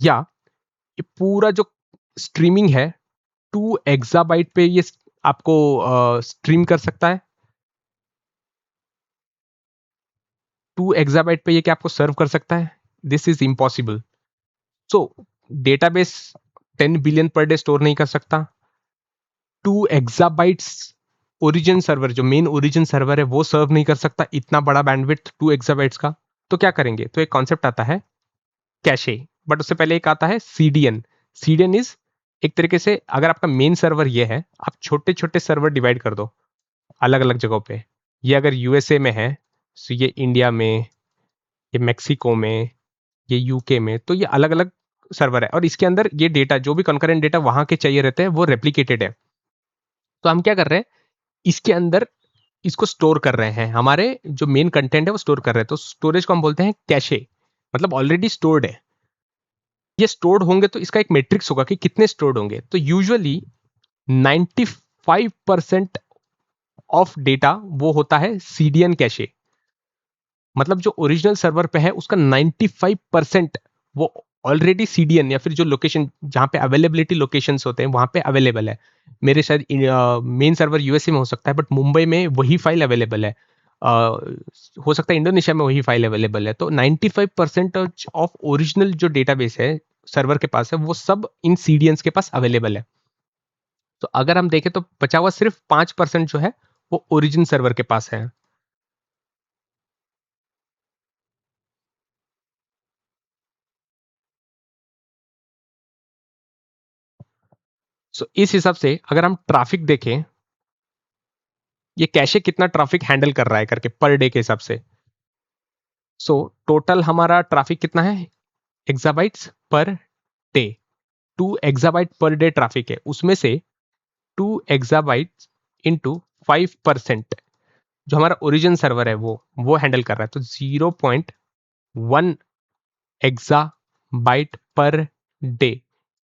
या ये पूरा जो स्ट्रीमिंग है 2 exabyte पे ये आपको स्ट्रीम कर सकता है? 2 exabyte पे ये क्या आपको सर्व कर सकता है? This is impossible. So database 10 billion per day store नहीं कर सकता। 2 exabytes ओरिजिन सर्वर, जो मेन ओरिजिन सर्वर है, वो सर्व नहीं कर सकता इतना बड़ा बैंडविड्थ 2 exabytes का। तो क्या करेंगे? तो एक कॉन्सेप्ट आता है कैशे, बट उससे पहले एक आता है CDN। CDN इज एक तरीके से, अगर आपका मेन सर्वर ये है, आप छोटे छोटे सर्वर डिवाइड कर दो अलग अलग जगहों पे। ये अगर USA में है तो ये इंडिया में, ये मैक्सिको में, ये UK में, तो ये अलग अलग सर्वर है, और इसके अंदर ये डेटा, जो भी कॉन्करेंट डेटा वहां के चाहिए रहते हैं, वो रेप्लिकेटेड है। तो हम क्या कर रहे हैं, इसके अंदर इसको स्टोर कर रहे हैं, हमारे जो मेन कंटेंट है वो स्टोर कर रहे हैं। तो स्टोरेज को हम बोलते हैं कैशे, मतलब ऑलरेडी स्टोर्ड है। ये स्टोर्ड होंगे तो इसका एक मैट्रिक्स होगा कि कितने स्टोर्ड होंगे। तो यूजुअली 95% ऑफ डेटा वो होता है CDN कैशे, मतलब जो ओरिजिनल सर्वर पे है उसका 95% वो ऑलरेडी CDN या फिर जो लोकेशन जहां पे अवेलेबिलिटी लोकेशंस होते हैं वहां पे अवेलेबल है। मेरे शायद मेन सर्वर USA में हो सकता है, बट मुंबई में वही फाइल अवेलेबल है। हो सकता है इंडोनेशिया में वही फाइल अवेलेबल है। तो 95% ऑफ ओरिजिनल जो डेटाबेस है सर्वर के पास है, वो सब इन CDNs के पास अवेलेबल है। तो अगर हम देखें तो बचा हुआ सिर्फ 5% जो है वो ओरिजिन सर्वर के पास है। सो इस हिसाब से अगर हम ट्रैफिक देखें, ये कैशे कितना ट्रैफिक हैंडल कर रहा है करके पर डे के हिसाब से। सो टोटल हमारा ट्रैफिक कितना है exabytes per day. 2 exabyte per day traffic है, उसमें से 2 exabytes इंटू 5% जो हमारा ओरिजिन सर्वर है वो हैंडल कर रहा है। तो 0.1 exabyte पर डे,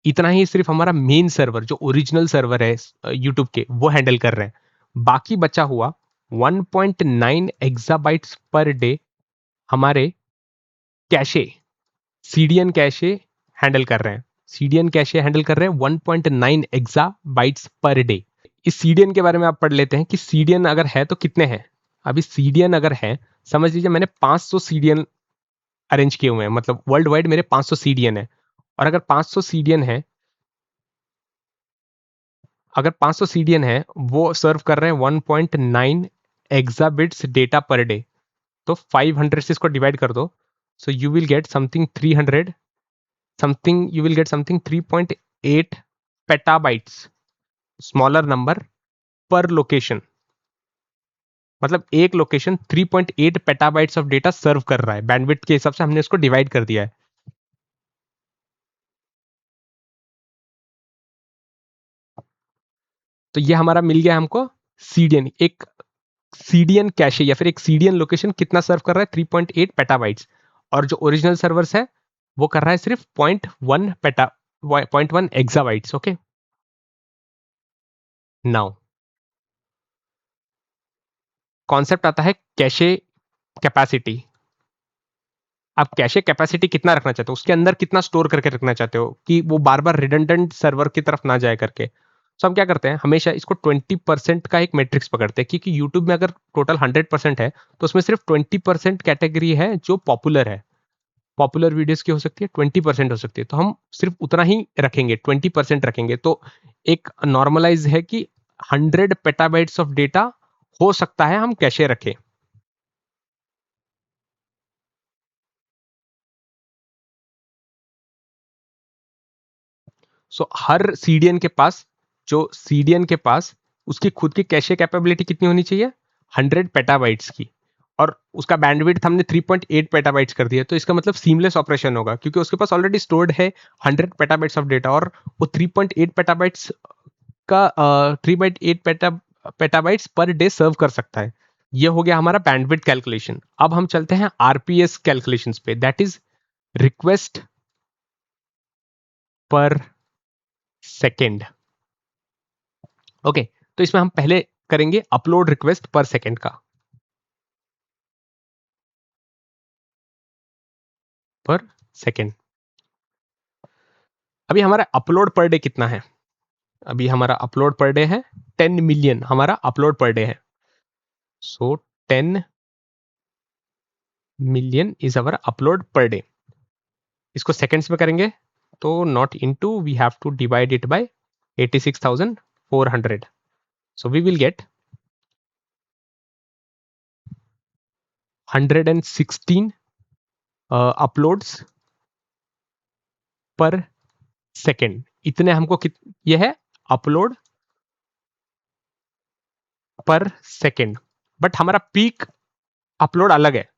इतना ही सिर्फ हमारा मेन सर्वर जो ओरिजिनल सर्वर है यूट्यूब के, वो हैंडल कर रहे हैं। बाकी बचा हुआ 1.9 exabytes पर डे हमारे कैशे, CDN कैशे हैंडल कर रहे हैं। CDN कैशे हैंडल कर रहे हैं 1.9 exabytes पर डे। इस CDN के बारे में आप पढ़ लेते हैं कि CDN अगर है तो कितने हैं। अभी CDN अगर है, समझ लीजिए मैंने 500 CDN अरेंज किए हुए हैं, मतलब वर्ल्ड वाइड मेरे 500 CDN है। और अगर 500 CDN है, अगर 500 CDN है वो सर्व कर रहे हैं 1.9 एक्साबिट्स डेटा पर डे, तो 500 से इसको डिवाइड कर दो, so you will get something 300 something, you will get something 3.8 petabytes, smaller number, पर लोकेशन। मतलब एक लोकेशन 3.8 पेटाबाइट्स ऑफ डेटा सर्व कर रहा है, बैंडविड्थ के हिसाब से हमने इसको डिवाइड कर दिया है। तो ये हमारा मिल गया हमको सीडीएन। एक सीडीएन कैशे या फिर एक सीडीएन लोकेशन कितना सर्व कर रहा है, 3.8 पेटाबाइट्स, और जो ओरिजिनल सर्वर्स है वो कर रहा है सिर्फ 0.1 एक्साबाइट्स। ओके, नाउ कॉन्सेप्ट आता है कैशे कैपेसिटी। आप कैशे कैपेसिटी कितना रखना चाहते हो, उसके अंदर कितना स्टोर करके रखना चाहते हो कि वो बार बार रिडंडेंट सर्वर की तरफ ना जाए करके। तो हम क्या करते हैं, हमेशा इसको 20% का एक मैट्रिक्स पकड़ते हैं, क्योंकि यूट्यूब में अगर टोटल 100% है तो उसमें सिर्फ 20% कैटेगरी है जो पॉपुलर है। पॉपुलर वीडियोस की हो सकती है, 20% हो सकती है, तो हम सिर्फ उतना ही रखेंगे, 20% रखेंगे। तो एक नॉर्मलाइज है कि 100 पेटाबाइट्स ऑफ डेटा हो सकता है हम कैशे रखें। सो हर सीडीएन के पास, जो सीडीएन के पास उसकी खुद की कैशे कैपेबिलिटी कितनी होनी चाहिए, 100 पेटाबाइट्स की, और उसका बैंडविड्थ हमने 3.8 पेटाबाइट्स कर दिया। तो इसका मतलब सीमलेस ऑपरेशन होगा, क्योंकि उसके पास ऑलरेडी स्टोर्ड है 100 पेटाबाइट्स ऑफ डेटा, और वो 3.8 पेटाबाइट्स का 3.8 पेटाबाइट्स पर डे सर्व कर सकता है। ये हो गया हमारा बैंडविड्थ कैलकुलेशन। अब हम चलते हैं आरपीएस कैलकुलेशंस पे, that is request per second. Okay, तो इसमें हम पहले करेंगे अपलोड रिक्वेस्ट पर सेकेंड का, पर सेकेंड। अभी हमारा अपलोड पर डे कितना है, अभी हमारा अपलोड पर डे है 10 मिलियन, हमारा अपलोड पर डे है। So 10 million is our upload per day. इसको सेकेंड्स में करेंगे तो not into, we have to divide it by 86,400। So we will get 116 uploads per second. इतने हमको ये है अपलोड पर सेकेंड, बट हमारा पीक अपलोड अलग है।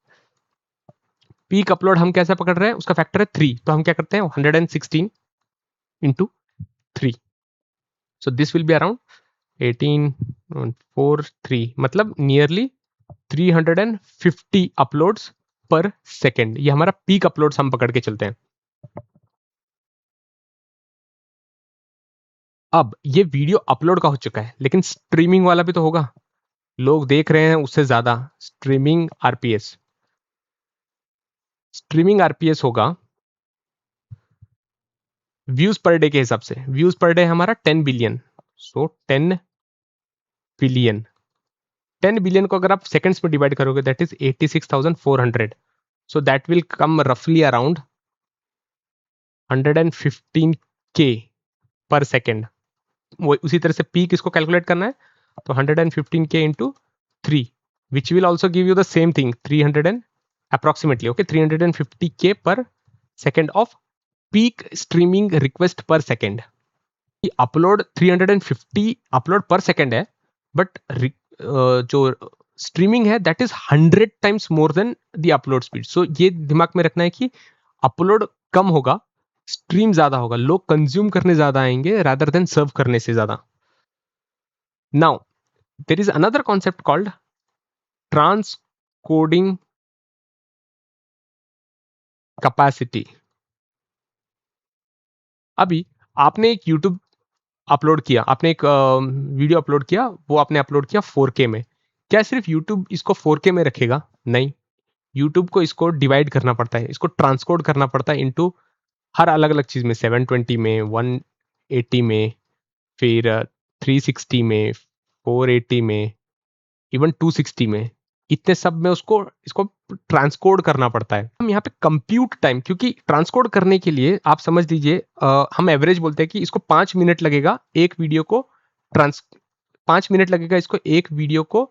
पीक अपलोड हम कैसे पकड़ रहे हैं, उसका फैक्टर है 3, तो हम क्या करते हैं 116 into 3, so this will be around 1843, मतलब नियरली 350 अपलोड्स पर सेकेंड। ये हमारा पीक अपलोड्स हम पकड़ के चलते हैं। अब ये वीडियो अपलोड का हो चुका है, लेकिन स्ट्रीमिंग वाला भी तो होगा, लोग देख रहे हैं उससे ज्यादा। स्ट्रीमिंग आरपीएस, स्ट्रीमिंग आरपीएस होगा व्यूज पर डे के हिसाब से। व्यूज पर डे हमारा 10 बिलियन, सो 10 बिलियन, 10 बिलियन को अगर आप सेकंड्स में डिवाइड करोगे that is 86,400, so that will come रफली अराउंड 115K पर सेकेंड। वो उसी तरह से पीक इसको कैलकुलेट करना है, तो 115K into 3, which will also give you the same thing, 300 and approximately, okay, 350K per second of peak streaming request per second. Upload 350 upload per second है, बट जो स्ट्रीमिंग है that is 100 times more than the upload speed. So ये दिमाग में रखना है कि अपलोड कम होगा, स्ट्रीम ज्यादा होगा, लोग कंज्यूम करने ज्यादा आएंगे रादर देन सर्व करने से ज्यादा। Now there is another concept called transcoding capacity. अभी आपने एक यूट्यूब अपलोड किया, आपने एक वीडियो अपलोड किया, वो आपने अपलोड किया 4K में। क्या सिर्फ यूट्यूब इसको 4K में रखेगा? नहीं, यूट्यूब को इसको डिवाइड करना पड़ता है, इसको ट्रांसकोड करना पड़ता है इनटू हर अलग अलग चीज में, 720 में, 180 में, फिर 360 में, 480 में, इवन 260 में, इतने सब में उसको इसको ट्रांसकोड करना पड़ता है। हम यहाँ पे कंप्यूट टाइम, क्योंकि ट्रांसकोड करने के लिए आप समझ लीजिए हम एवरेज बोलते हैं कि इसको 5 मिनट लगेगा एक वीडियो को ट्रांस 5 मिनट लगेगा इसको एक वीडियो को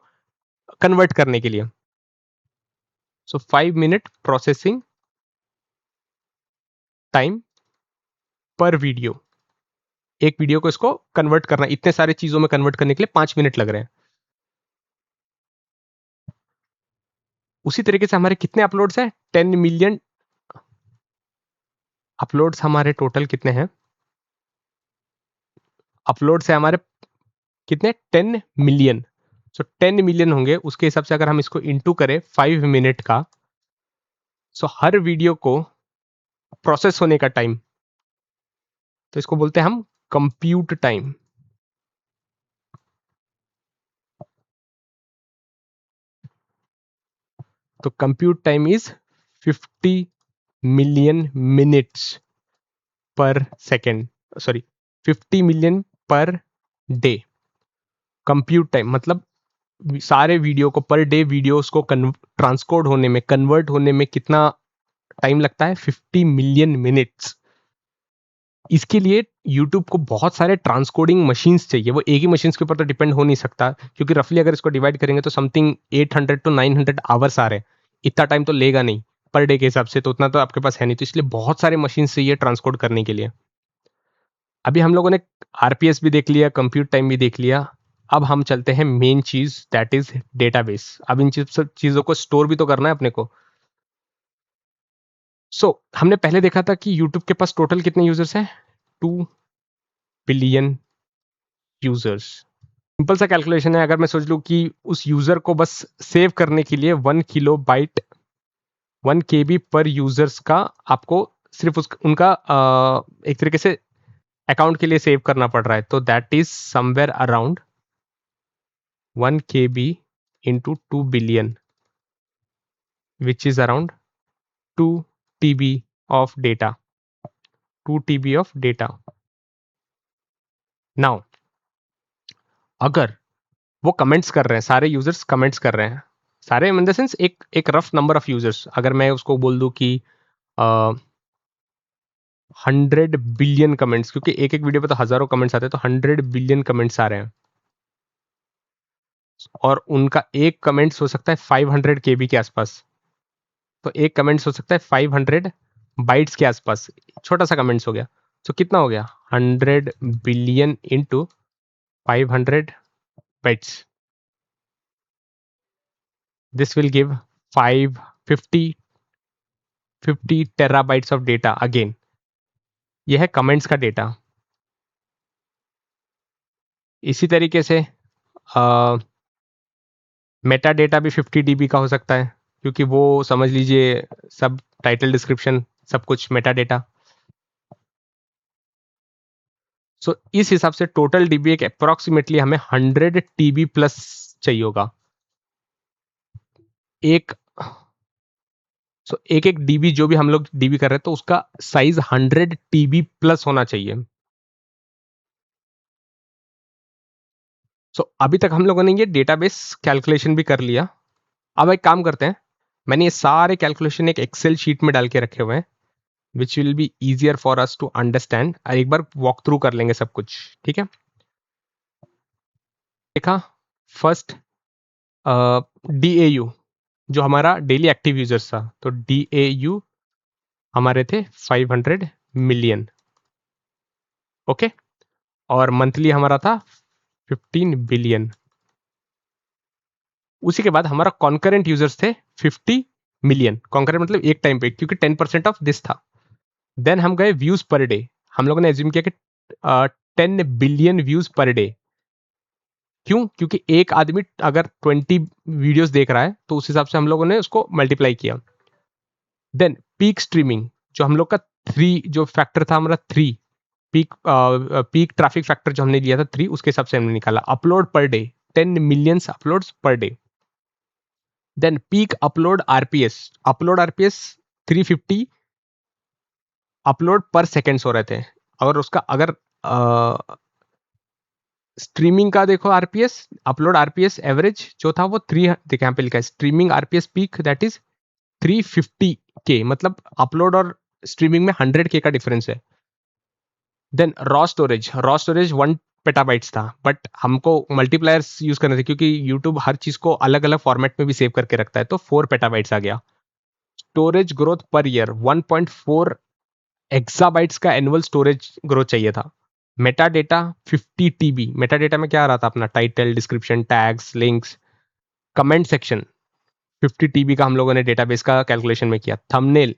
कन्वर्ट करने के लिए। सो 5 मिनट प्रोसेसिंग टाइम पर वीडियो। एक वीडियो को इसको कन्वर्ट करना, इतने सारे चीजों में कन्वर्ट करने के लिए 5 मिनट लग रहे हैं। उसी तरीके से हमारे कितने अपलोड्स हैं? 10 मिलियन अपलोड्स हमारे टोटल कितने हैं? अपलोड्स है हमारे कितने? 10 मिलियन। सो 10 मिलियन होंगे, उसके हिसाब से अगर हम इसको इंटू करें 5 मिनट का, सो हर वीडियो को प्रोसेस होने का टाइम, तो इसको बोलते हैं हम कंप्यूट टाइम। तो compute time is 50 million minutes per second, sorry 50 million per day. Compute time मतलब सारे वीडियो को पर डे वीडियोस को ट्रांसकोड होने में, कन्वर्ट होने में कितना टाइम लगता है? 50 मिलियन मिनट्स। इसके लिए YouTube को बहुत सारे ट्रांसकोडिंग मशीन्स चाहिए। वो एक ही मशीन्स के ऊपर तो डिपेंड हो नहीं सकता, क्योंकि रफली अगर इसको डिवाइड करेंगे तो समथिंग 800 to 900 आवर्स आ रहे हैं। इतना टाइम तो लेगा नहीं पर डे के हिसाब से, तो उतना तो आपके पास है नहीं। तो इसलिए बहुत सारे मशीन्स चाहिए ट्रांसकोड करने के लिए। अभी हम लोगों ने RPS भी देख लिया, कंप्यूट टाइम भी देख लिया। अब हम चलते हैं मेन चीज, दैट इज डेटाबेस। अब इन सब चीजों को स्टोर भी तो करना है अपने को। हमने पहले देखा था कि YouTube के पास टोटल कितने यूजर्स हैं? 2 बिलियन यूजर्स। सिंपल सा कैलकुलेशन है। अगर मैं सोच लूं कि उस यूजर को बस सेव करने के लिए 1 किलोबाइट 1 KB पर यूजर्स का आपको सिर्फ उनका एक तरीके से अकाउंट के लिए सेव करना पड़ रहा है, तो that is somewhere around 1 KB into 2 billion, which is around 2 TB of data. 2 TB of data. Now, अगर वो कमेंट्स कर रहे हैं, सारे यूजर्स कमेंट्स कर रहे हैं, सारे इन द सेंस एक रफ नंबर ऑफ यूजर्स, अगर मैं उसको बोल दूं कि 100 बिलियन कमेंट्स, क्योंकि एक एक वीडियो पे तो हजारों कमेंट्स आते हैं, तो 100 बिलियन कमेंट्स आ रहे हैं, और उनका एक कमेंट्स हो सकता है 500 KB के आसपास। तो एक कमेंट्स हो सकता है 500 बाइट्स के आसपास, छोटा सा कमेंट्स हो गया। तो कितना हो गया? 100 billion into 500 bytes. This will give 50 terabytes of data. Again यह है कमेंट्स का डेटा। इसी तरीके से मेटा डेटा भी 50 DB का हो सकता है, क्योंकि वो समझ लीजिए सब टाइटल, डिस्क्रिप्शन, सब कुछ मेटा डेटा। सो इस हिसाब से टोटल DB एक अप्रोक्सीमेटली हमें 100 TB प्लस चाहिए होगा। एक एक DB जो भी हम लोग DB कर रहे हैं, तो उसका साइज 100 TB प्लस होना चाहिए। अभी तक हम लोगों ने ये डेटाबेस कैलकुलेशन भी कर लिया। अब एक काम करते हैं, मैंने ये सारे कैलकुलेशन एक एक्सेल शीट में डाल के रखे हुए हैं, which will be easier for us to understand. एक बार वॉक थ्रू कर लेंगे सब कुछ, ठीक है? देखा फर्स्ट DAU जो हमारा डेली एक्टिव यूजर्स था, तो DAU हमारे थे 500 मिलियन, ओके, और मंथली हमारा था 15 बिलियन। उसी के बाद हमारा कॉन्करेंट यूजर्स थे 50 मिलियन। कॉन्करेंट मतलब एक टाइम पे, क्योंकि 10% ऑफ दिस था। देन हम गए व्यूज पर डे। हम लोगों ने एज्यूम किया कि 10 बिलियन व्यूज पर डे। क्यों? क्योंकि एक आदमी अगर 20 वीडियोस देख रहा है, तो उस हिसाब से हम लोगों ने उसको मल्टीप्लाई किया। देन पीक स्ट्रीमिंग, जो हम लोग का 3 जो फैक्टर था हमारा 3 पीक ट्रैफिक फैक्टर जो हमने लिया था 3, उसके हिसाब से हमने निकाला। Upload per day 10 millions uploads per day. Then peak upload RPS, upload RPS 350 upload per seconds हो रहे थे। और उसका अगर स्ट्रीमिंग का देखो RPS, अपलोड RPS एवरेज जो था वो 3, देखिए यहाँ पे लिखा है streaming RPS peak that is 350K, मतलब अपलोड और स्ट्रीमिंग में 100K का डिफरेंस है। देन रॉ स्टोरेज 1 पेटाबाइट्स था, बट हमको मल्टीप्लायर्स यूज करने थे क्योंकि यूट्यूब हर चीज को अलग अलग फॉर्मेट में भी सेव करके रखता है, तो 4 पेटाबाइट्स आ गया। Storage growth per year 1.4 exabytes का एनुअल स्टोरेज ग्रोथ चाहिए था। Meta data 50 TB. Meta data में क्या आ रहा था अपना title, description, tags, links, comment section. 50 TB का हम लोगों ने डेटाबेस का कैलकुलेशन में किया। थंबनेल,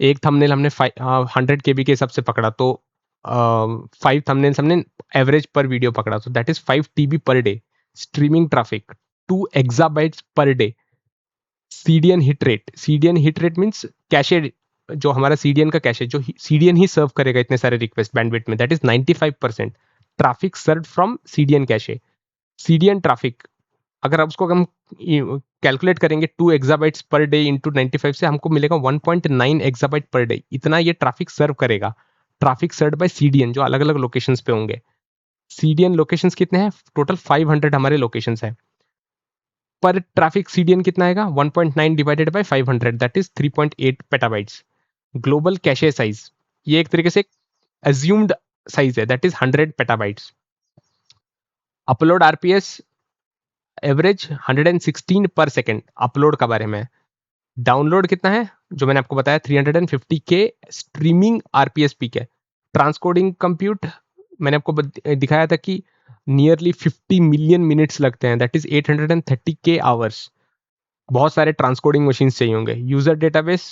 एक थंबनेल हमने 100 केबी के हिसाब से पकड़ा, तो 5 थंबनेल्स हमने एवरेज पर वीडियो पकड़ा, तो that is 5 TB per day. Streaming traffic 2 exabytes per day. CDN hit rate, CDN hit rate means cache, जो हमारा सीडीएन का कैशे, जो सीडीएन ही सर्व करेगा इतने सारे रिक्वेस्ट बैंडविड्थ में, that is 95%। Traffic serve from CDN cache. CDN traffic अगर आप उसको हम कैलकुलेट करेंगे 2 एक्साबाइट्स पर डे इंटू 95 से हमको मिलेगा 1.9 एक्साबाइट पर डे। इतना ये ट्रैफिक सर्व करेगा। ट्रैफिक सर्व बाय सीडीएन जो अलग अलग लोकेशंस पे होंगे। सीडीएन लोकेशंस कितने हैं? टोटल 500 हमारे लोकेशंस हैं। पर ट्रैफिक सीडीएन कितना आएगा? 1.9 divided by 500, that is 3.8 petabytes. Global cache size, ये एक तरीके से अज्यूम्ड साइज है, that is 100 petabytes. Upload RPS average 116 पर सेकेंड अपलोड का बारे में। डाउनलोड कितना है? जो मैंने आपको बताया 350 के स्ट्रीमिंग आरपीएस पीक है। ट्रांसकोडिंग कंप्यूट मैंने आपको दिखाया था कि नियरली 50 मिलियन मिनट्स लगते हैं, दैट इज 830 के आवर्स। बहुत सारे ट्रांसकोडिंग मशीन चाहिए होंगे। यूजर डेटाबेस,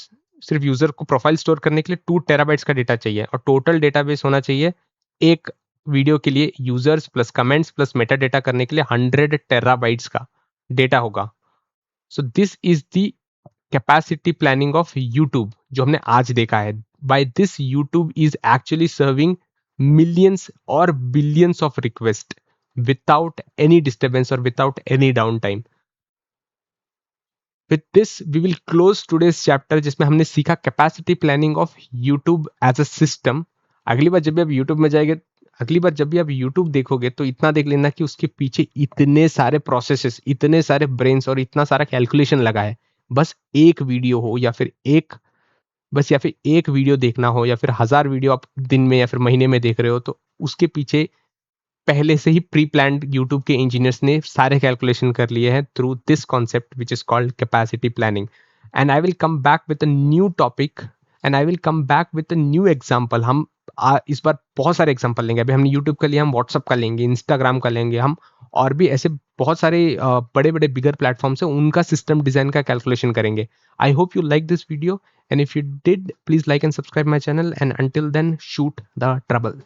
सिर्फ यूजर को प्रोफाइल स्टोर करने के लिए 2 टेराबाइट्स का डेटा चाहिए, और टोटल डेटाबेस होना चाहिए एक वीडियो के लिए users plus comments plus metadata करने के लिए 100 टेराबाइट्स का डेटा होगा। So this is the capacity planning of YouTube जो हमने आज देखा है। By this YouTube is actually serving millions और billions of request without any disturbance और without any down time. With this we will close today's chapter जिसमें हमने सीखा capacity planning of YouTube as a system. अगली बार जब भी आप यूट्यूब में जाएंगे, अगली बार जब भी आप यूट्यूब देखोगे तो इतना देख लेना कि उसके पीछे इतने सारे प्रोसेसेस, इतने सारे ब्रेन्स और इतना सारा कैलकुलेशन लगा है। बस एक वीडियो हो या फिर एक वीडियो देखना हो या फिर 1000 वीडियो आप दिन में या फिर महीने में देख रहे हो, तो उसके पीछे पहले से ही प्री प्लान्ड यूट्यूब के इंजीनियर्स ने सारे कैलकुलेशन कर लिए हैं through this concept which is called capacity planning. And I will come back with a new topic and I will come back with a new example. हम इस बार बहुत सारे एग्जाम्पल लेंगे। अभी हमने यूट्यूब का लिया, हम व्हाट्सअप का लेंगे, इंस्टाग्राम का लेंगे हम, और भी ऐसे बहुत सारे बड़े बड़े बिगर प्लेटफॉर्म्स हैं, उनका सिस्टम डिजाइन का कैलकुलेशन करेंगे। I hope you like this video, and if you did please like and subscribe my channel, and until then shoot the trouble.